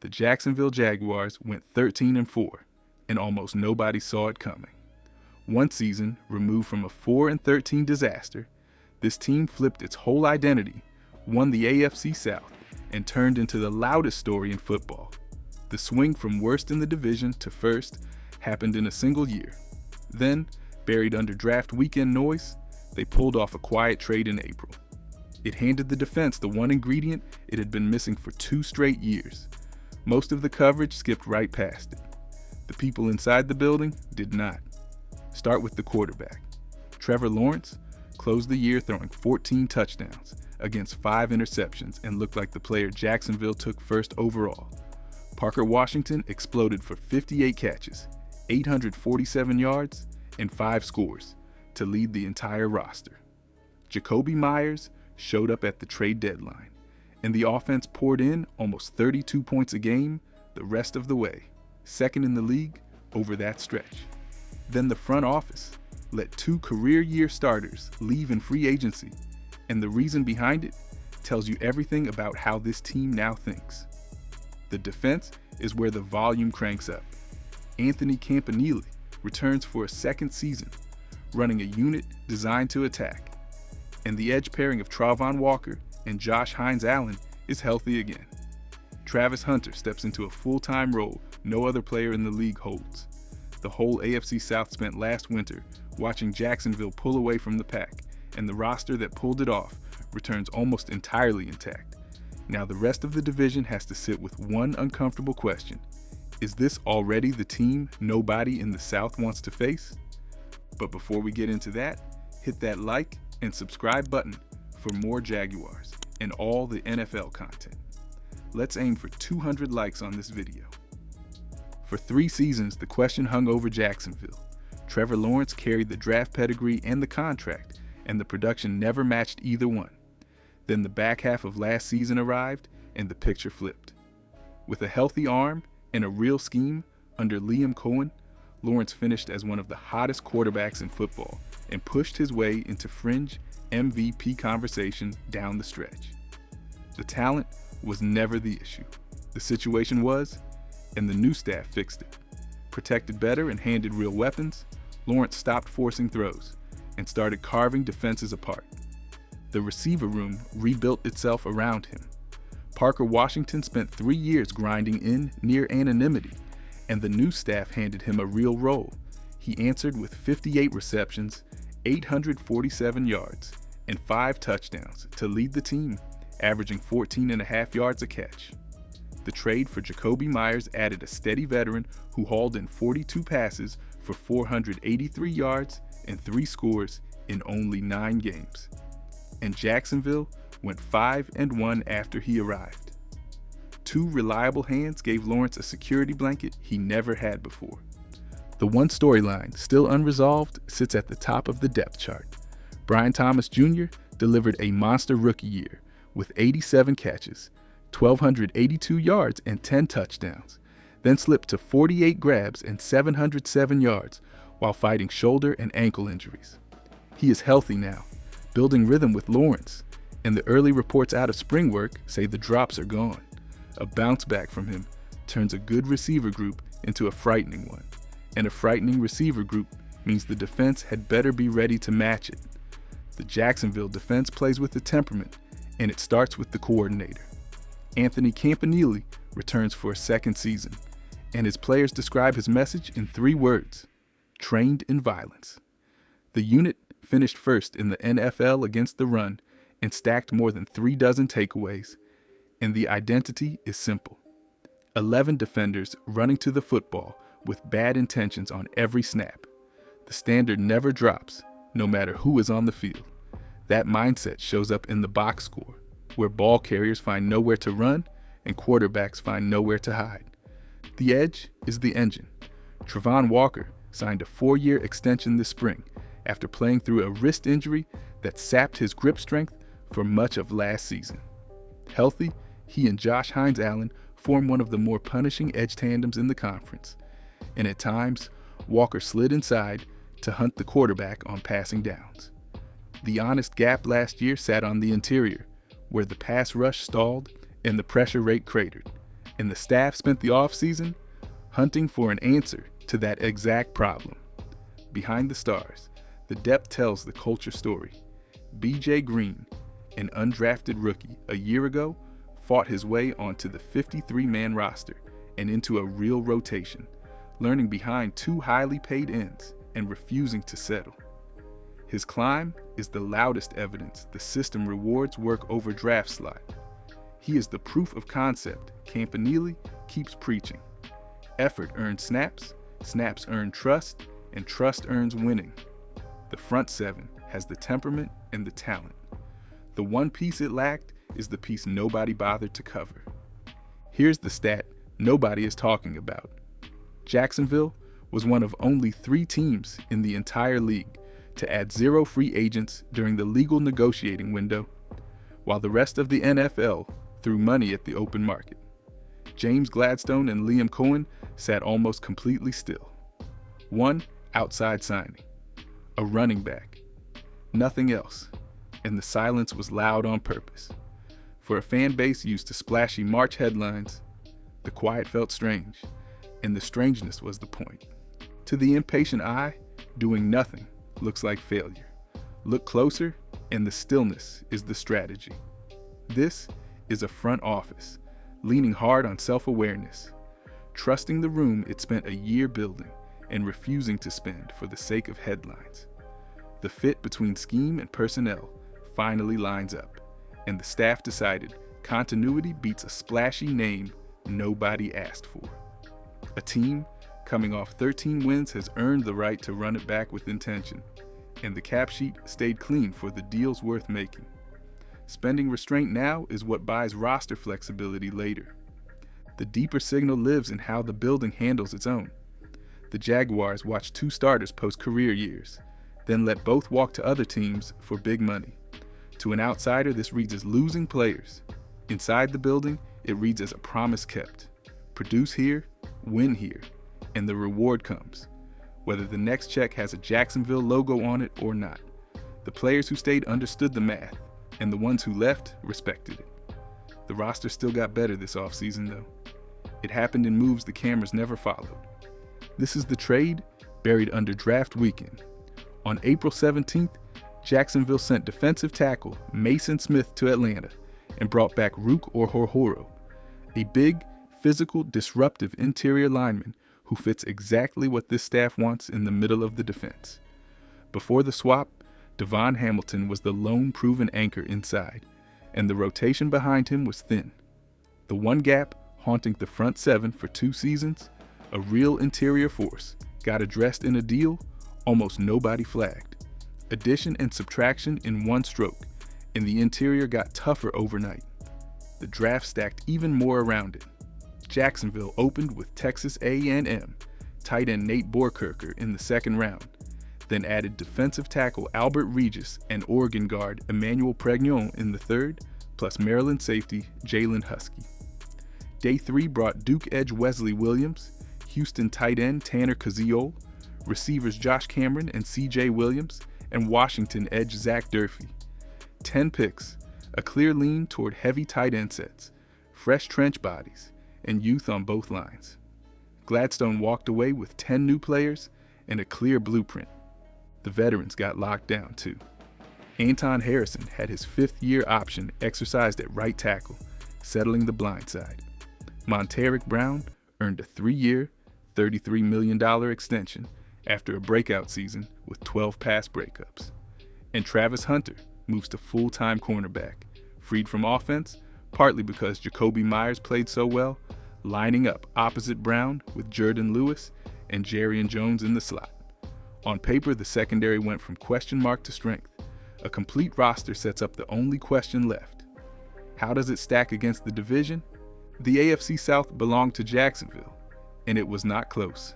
the Jacksonville Jaguars went 13-4, and almost nobody saw it coming. One season removed from a 4-13 disaster, this team flipped its whole identity, won the AFC South, and turned into the loudest story in football. The swing from worst in the division to first happened in a single year. Then, buried under draft weekend noise, they pulled off a quiet trade in April. It handed the defense the one ingredient it had been missing for 2 straight years. Most of the coverage skipped right past it. The people inside the building did not. Start with the quarterback. Trevor Lawrence closed the year throwing 14 touchdowns against 5 interceptions and looked like the player Jacksonville took first overall. Parker Washington exploded for 58 catches, 847 yards, and 5 scores to lead the entire roster. Jakobi Meyers showed up at the trade deadline, and the offense poured in almost 32 points a game the rest of the way, second in the league over that stretch. Then the front office let 2 career-year starters leave in free agency, and the reason behind it tells you everything about how this team now thinks. The defense is where the volume cranks up. Anthony Campanile returns for a second season, running a unit designed to attack. And the edge pairing of Travon Walker and Josh Hines-Allen is healthy again. Travis Hunter steps into a full-time role no other player in the league holds. The whole AFC South spent last winter watching Jacksonville pull away from the pack, and the roster that pulled it off returns almost entirely intact. Now the rest of the division has to sit with one uncomfortable question. Is this already the team nobody in the South wants to face? But before we get into that, hit that like and subscribe button for more Jaguars and all the NFL content. Let's aim for 200 likes on this video. For 3 seasons, the question hung over Jacksonville. Trevor Lawrence carried the draft pedigree and the contract, and the production never matched either one. Then the back half of last season arrived, and the picture flipped. With a healthy arm and a real scheme under Liam Cohen, Lawrence finished as one of the hottest quarterbacks in football and pushed his way into fringe MVP conversation down the stretch. The talent was never the issue. The situation was, and the new staff fixed it. Protected better and handed real weapons, Lawrence stopped forcing throws and started carving defenses apart. The receiver room rebuilt itself around him. Parker Washington spent 3 years grinding in near anonymity, and the new staff handed him a real role. He answered with 58 receptions, 847 yards, and 5 touchdowns to lead the team, averaging 14.5 yards a catch. The trade for Jakobi Meyers added a steady veteran who hauled in 42 passes for 483 yards and 3 scores in only 9 games. And Jacksonville went 5-1 after he arrived. 2 reliable hands gave Lawrence a security blanket he never had before. The one storyline, still unresolved, sits at the top of the depth chart. Brian Thomas Jr. delivered a monster rookie year with 87 catches, 1,282 yards, and 10 touchdowns, then slipped to 48 grabs and 707 yards while fighting shoulder and ankle injuries. He is healthy now, building rhythm with Lawrence, and the early reports out of spring work say the drops are gone. A bounce back from him turns a good receiver group into a frightening one, and a frightening receiver group means the defense had better be ready to match it. The Jacksonville defense plays with the temperament, and it starts with the coordinator. Anthony Campanile returns for a second season, and his players describe his message in 3 words: trained in violence. The unit finished first in the NFL against the run and stacked more than 3 dozen takeaways, and the identity is simple. 11 defenders running to the football with bad intentions on every snap. The standard never drops, no matter who is on the field. That mindset shows up in the box score, where ball carriers find nowhere to run and quarterbacks find nowhere to hide. The edge is the engine. Travon Walker signed a 4-year extension this spring after playing through a wrist injury that sapped his grip strength for much of last season. Healthy, he and Josh Hines-Allen form one of the more punishing edge tandems in the conference, and at times, Walker slid inside to hunt the quarterback on passing downs. The honest gap last year sat on the interior, where the pass rush stalled and the pressure rate cratered, And the staff spent the offseason hunting for an answer to that exact problem. Behind the stars, the depth tells the culture story. B.J. Green, an undrafted rookie a year ago, fought his way onto the 53-man roster and into a real rotation, learning behind two highly paid ends and refusing to settle. His climb is the loudest evidence the system rewards work over draft slot. He is the proof of concept Campanile keeps preaching. Effort earns snaps, snaps earn trust, and trust earns winning. The front seven has the temperament and the talent. The one piece it lacked is the piece nobody bothered to cover. Here's the stat nobody is talking about. Jacksonville was one of only 3 teams in the entire league to add 0 free agents during the legal negotiating window, while the rest of the NFL threw money at the open market. James Gladstone and Liam Cohen sat almost completely still. One outside signing, a running back, nothing else, and the silence was loud on purpose. For a fan base used to splashy March headlines, the quiet felt strange, and the strangeness was the point. To the impatient eye, doing nothing looks like failure. Look closer, and the stillness is the strategy. This is a front office, leaning hard on self-awareness, trusting the room it spent a year building and refusing to spend for the sake of headlines. The fit between scheme and personnel finally lines up, and the staff decided continuity beats a splashy name nobody asked for. A team coming off 13 wins has earned the right to run it back with intention, and the cap sheet stayed clean for the deals worth making. Spending restraint now is what buys roster flexibility later. The deeper signal lives in how the building handles its own. The Jaguars watched 2 starters post-career years, then let both walk to other teams for big money. To an outsider, this reads as losing players. Inside the building, it reads as a promise kept. Produce here, win here, and the reward comes, whether the next check has a Jacksonville logo on it or not. The players who stayed understood the math, and the ones who left respected it. The roster still got better this offseason, though. It happened in moves the cameras never followed. This is the trade buried under draft weekend. On April 17th, Jacksonville sent defensive tackle Mason Smith to Atlanta and brought back Rook Orhorhoro, a big, physical, disruptive interior lineman who fits exactly what this staff wants in the middle of the defense. Before the swap, Devon Hamilton was the lone proven anchor inside, and the rotation behind him was thin. The one gap haunting the front seven for 2 seasons, a real interior force, got addressed in a deal almost nobody flagged. Addition and subtraction in one stroke, and the interior got tougher overnight. The draft stacked even more around it. Jacksonville opened with Texas A&M tight end Nate Borkirker in the 2nd round, then added defensive tackle Albert Regis and Oregon guard Emmanuel Pregnon in the 3rd, plus Maryland safety Jalen Husky. Day 3 brought Duke edge Wesley Williams, Houston tight end Tanner Kaziol, receivers Josh Cameron and C.J. Williams, and Washington edge Zach Durfee. 10 picks, a clear lean toward heavy tight end sets, fresh trench bodies, and youth on both lines. Gladstone walked away with 10 new players and a clear blueprint. The veterans got locked down too. Anton Harrison had his 5th-year option exercised at right tackle, settling the blind side. Monteric Brown earned a 3-year, $33 million extension after a breakout season with 12 pass breakups. And Travis Hunter moves to full-time cornerback, freed from offense, partly because Jacoby Myers played so well, lining up opposite Brown with Jordan Lewis and Jarrian Jones in the slot. On paper, the secondary went from question mark to strength. A complete roster sets up the only question left. How does it stack against the division? The AFC South belonged to Jacksonville, and it was not close.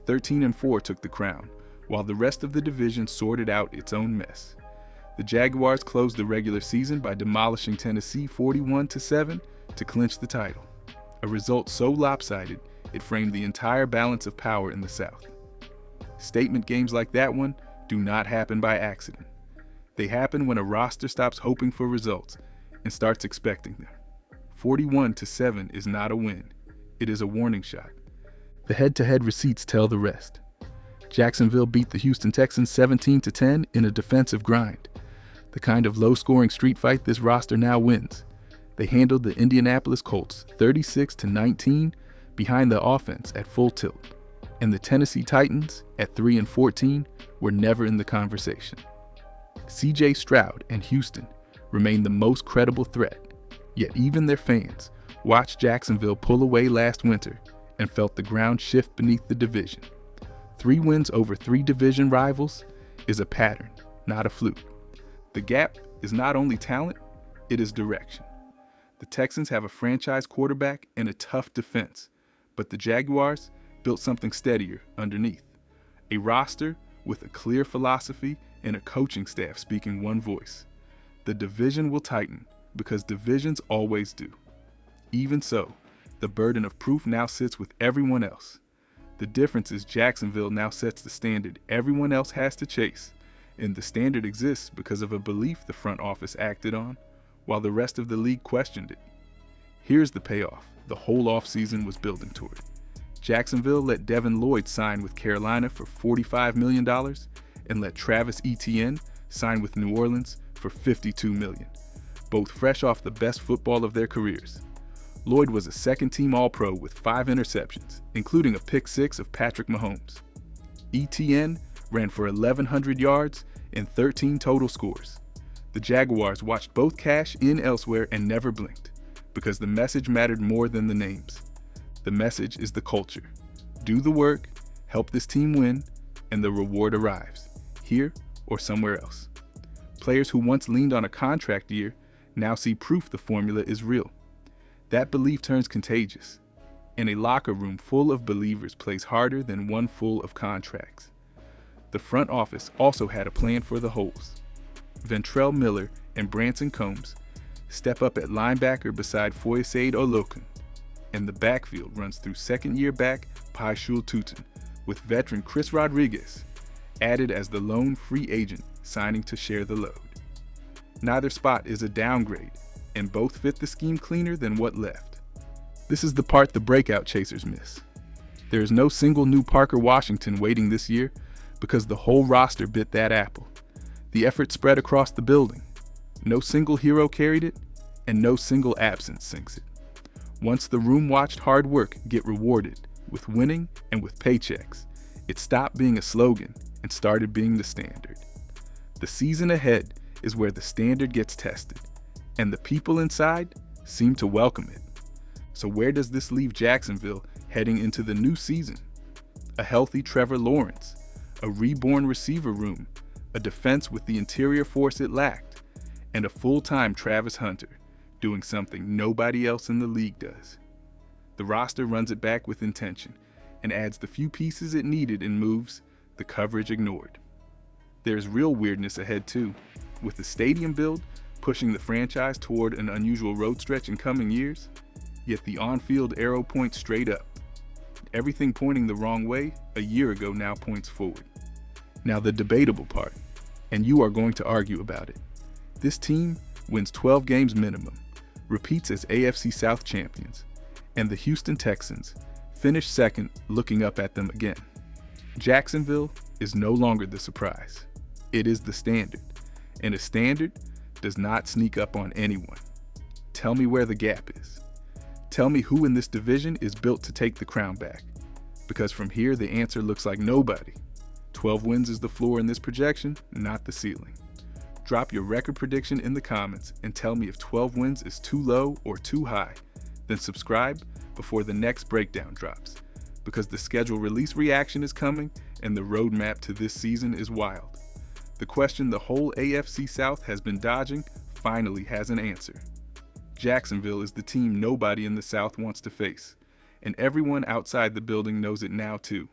13-4 took the crown, while the rest of the division sorted out its own mess. The Jaguars closed the regular season by demolishing Tennessee 41-7 to clinch the title, a result so lopsided it framed the entire balance of power in the South. Statement games like that one do not happen by accident. They happen when a roster stops hoping for results and starts expecting them. 41-7 is not a win. It is a warning shot. The head-to-head receipts tell the rest. Jacksonville beat the Houston Texans 17-10 in a defensive grind, the kind of low-scoring street fight this roster now wins. They handled the Indianapolis Colts 36-19 behind the offense at full tilt, and the Tennessee Titans at 3-14 were never in the conversation. C.J. Stroud and Houston remain the most credible threat, yet even their fans watched Jacksonville pull away last winter and felt the ground shift beneath the division. 3 wins over 3 division rivals is a pattern, not a fluke. The gap is not only talent, it is direction. The Texans have a franchise quarterback and a tough defense, but the Jaguars built something steadier underneath. A roster with a clear philosophy and a coaching staff speaking one voice. The division will tighten because divisions always do. Even so, the burden of proof now sits with everyone else. The difference is Jacksonville now sets the standard everyone else has to chase, and the standard exists because of a belief the front office acted on, while the rest of the league questioned it. Here's the payoff the whole offseason was building toward. Jacksonville let Devin Lloyd sign with Carolina for $45 million and let Travis Etienne sign with New Orleans for $52 million, both fresh off the best football of their careers. Lloyd was a second-team All-Pro with 5 interceptions, including a pick-6 of Patrick Mahomes. Etienne ran for 1,100 yards and 13 total scores. The Jaguars watched both cash in elsewhere and never blinked, because the message mattered more than the names. The message is the culture. Do the work, help this team win, and the reward arrives, here or somewhere else. Players who once leaned on a contract year now see proof the formula is real. That belief turns contagious, and a locker room full of believers plays harder than one full of contracts. The front office also had a plan for the holes. Ventrell Miller and Branson Combs step up at linebacker beside Foyesade Olokun, and the backfield runs through second-year back Paishul Tutin, with veteran Chris Rodriguez added as the lone free agent signing to share the load. Neither spot is a downgrade, and both fit the scheme cleaner than what left. This is the part the breakout chasers miss. There is no single new Parker Washington waiting this year because the whole roster bit that apple. The effort spread across the building. No single hero carried it, and no single absence sinks it. Once the room watched hard work get rewarded with winning and with paychecks, it stopped being a slogan and started being the standard. The season ahead is where the standard gets tested, and the people inside seem to welcome it. So where does this leave Jacksonville heading into the new season? A healthy Trevor Lawrence, a reborn receiver room, a defense with the interior force it lacked, and a full-time Travis Hunter doing something nobody else in the league does. The roster runs it back with intention and adds the few pieces it needed in moves the coverage ignored. There's real weirdness ahead too, with the stadium build pushing the franchise toward an unusual road stretch in coming years, yet the on-field arrow points straight up. Everything pointing the wrong way a year ago now points forward. Now the debatable part, and you are going to argue about it. This team wins 12 games minimum, repeats as AFC South champions, and the Houston Texans finish second looking up at them again. Jacksonville is no longer the surprise. It is the standard, and a standard does not sneak up on anyone. Tell me where the gap is. Tell me who in this division is built to take the crown back, because from here the answer looks like nobody. 12 wins is the floor in this projection, not the ceiling. Drop your record prediction in the comments and tell me if 12 wins is too low or too high. Then subscribe before the next breakdown drops, because the schedule release reaction is coming and the roadmap to this season is wild. The question the whole AFC South has been dodging finally has an answer. Jacksonville is the team nobody in the South wants to face, and everyone outside the building knows it now too.